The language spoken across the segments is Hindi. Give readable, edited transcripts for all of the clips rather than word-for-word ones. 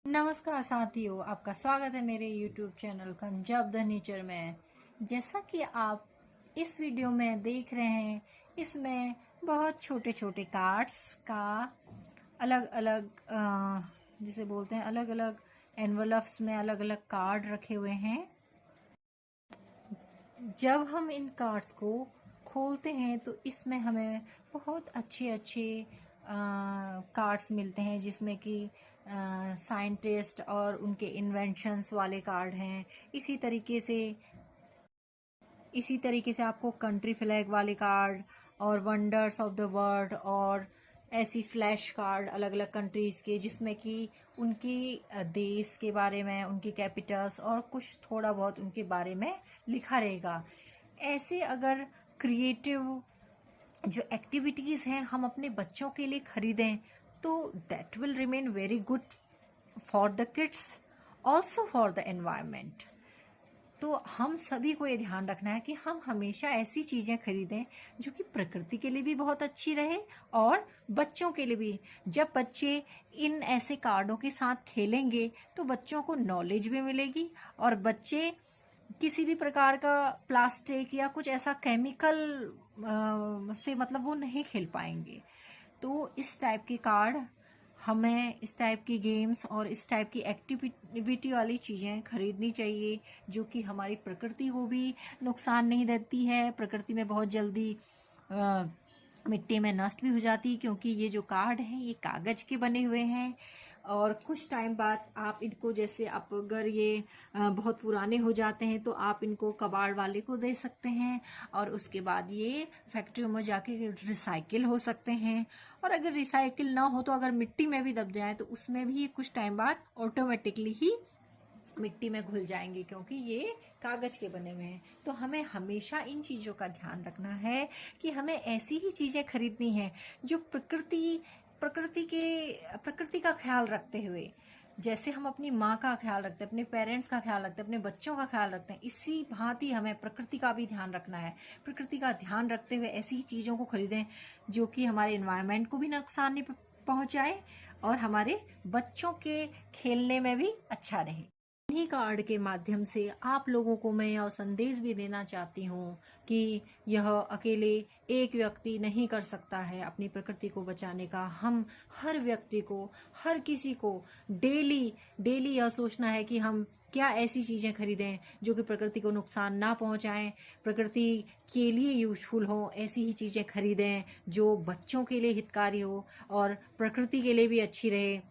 नमस्कार साथियों, आपका स्वागत है मेरे YouTube channel Punjab the nature में। जैसा कि आप इस वीडियो में देख रहे हैं, इसमें बहुत छोटे छोटे कार्ड्स का अलग अलग जिसे बोलते हैं अलग अलग एनवलप्स में अलग अलग कार्ड रखे हुए हैं। जब हम इन कार्ड्स को खोलते हैं तो इसमें हमें बहुत अच्छे अच्छे कार्ड्स मिलते हैं, जिसमें कि साइंटिस्ट और उनके इन्वेंशंस वाले कार्ड हैं। इसी तरीके से आपको कंट्री फ्लैग वाले कार्ड और वंडर्स ऑफ द वर्ल्ड और ऐसी फ्लैश कार्ड अलग अलग कंट्रीज़ के, जिसमें कि उनकी देश के बारे में, उनकी कैपिटल्स और कुछ थोड़ा बहुत उनके बारे में लिखा रहेगा। ऐसे अगर क्रिएटिव जो एक्टिविटीज़ हैं हम अपने बच्चों के लिए खरीदें तो that will remain very good for the kids, also for the environment. तो हम सभी को ये ध्यान रखना है कि हम हमेशा ऐसी चीज़ें खरीदें जो कि प्रकृति के लिए भी बहुत अच्छी रहे और बच्चों के लिए भी। जब बच्चे इन ऐसे कार्डों के साथ खेलेंगे तो बच्चों को नॉलेज भी मिलेगी और बच्चे किसी भी प्रकार का प्लास्टिक या कुछ ऐसा केमिकल से मतलब वो नहीं खेल पाएंगे। तो इस टाइप के कार्ड, हमें इस टाइप की गेम्स और इस टाइप की एक्टिविटी वाली चीज़ें खरीदनी चाहिए जो कि हमारी प्रकृति को भी नुकसान नहीं देती है। प्रकृति में बहुत जल्दी मिट्टी में नष्ट भी हो जाती है, क्योंकि ये जो कार्ड हैं ये कागज़ के बने हुए हैं और कुछ टाइम बाद आप इनको, जैसे आप अगर ये बहुत पुराने हो जाते हैं तो आप इनको कबाड़ वाले को दे सकते हैं और उसके बाद ये फैक्ट्रियों में जाके रिसाइकिल हो सकते हैं। और अगर रिसाइकिल ना हो तो अगर मिट्टी में भी दब जाए तो उसमें भी कुछ टाइम बाद ऑटोमेटिकली ही मिट्टी में घुल जाएंगे, क्योंकि ये कागज के बने हुए हैं। तो हमें हमेशा इन चीज़ों का ध्यान रखना है कि हमें ऐसी ही चीज़ें खरीदनी है जो प्रकृति का ख्याल रखते हुए, जैसे हम अपनी माँ का ख्याल रखते हैं, अपने पेरेंट्स का ख्याल रखते हैं, अपने बच्चों का ख्याल रखते हैं, इसी भांति हमें प्रकृति का भी ध्यान रखना है। प्रकृति का ध्यान रखते हुए ऐसी चीज़ों को खरीदें जो कि हमारे एनवायरनमेंट को भी नुकसान नहीं पहुंचाए और हमारे बच्चों के खेलने में भी अच्छा रहे। इन्हीं कार्ड के माध्यम से आप लोगों को मैं यह संदेश भी देना चाहती हूँ कि यह अकेले एक व्यक्ति नहीं कर सकता है अपनी प्रकृति को बचाने का। हम हर व्यक्ति को, हर किसी को डेली डेली यह सोचना है कि हम क्या ऐसी चीज़ें खरीदें जो कि प्रकृति को नुकसान ना पहुंचाएं, प्रकृति के लिए यूजफुल हो। ऐसी ही चीज़ें खरीदें जो बच्चों के लिए हितकारी हो और प्रकृति के लिए भी अच्छी रहे।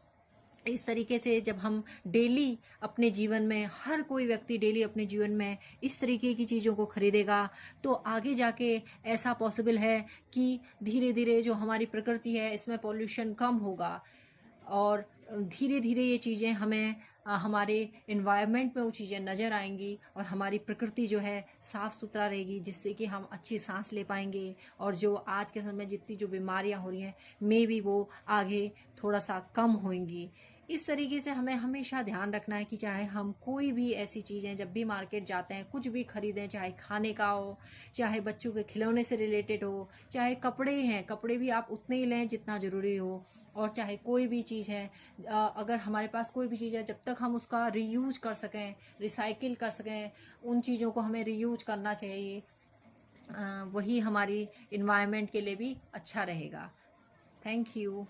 इस तरीके से जब हम डेली अपने जीवन में, हर कोई व्यक्ति डेली अपने जीवन में इस तरीके की चीज़ों को खरीदेगा तो आगे जाके ऐसा पॉसिबल है कि धीरे धीरे जो हमारी प्रकृति है इसमें पॉल्यूशन कम होगा और धीरे धीरे ये चीज़ें हमें हमारे एनवायरनमेंट में वो चीज़ें नज़र आएंगी और हमारी प्रकृति जो है साफ़ सुथरा रहेगी, जिससे कि हम अच्छी सांस ले पाएंगे और जो आज के समय जितनी जो बीमारियां हो रही हैं मे भी वो आगे थोड़ा सा कम होंगी। इस तरीके से हमें हमेशा ध्यान रखना है कि चाहे हम कोई भी ऐसी चीज़ें जब भी मार्केट जाते हैं कुछ भी खरीदें, चाहे खाने का हो, चाहे बच्चों के खिलौने से रिलेटेड हो, चाहे कपड़े हैं, कपड़े भी आप उतने ही लें जितना ज़रूरी हो, और चाहे कोई भी चीज़ है, अगर हमारे पास कोई भी चीज़ है जब तक हम उसका रीयूज कर सकें, रिसाइकिल कर सकें, उन चीज़ों को हमें रीयूज करना चाहिए। वही हमारी इन्वायरमेंट के लिए भी अच्छा रहेगा। Thank you.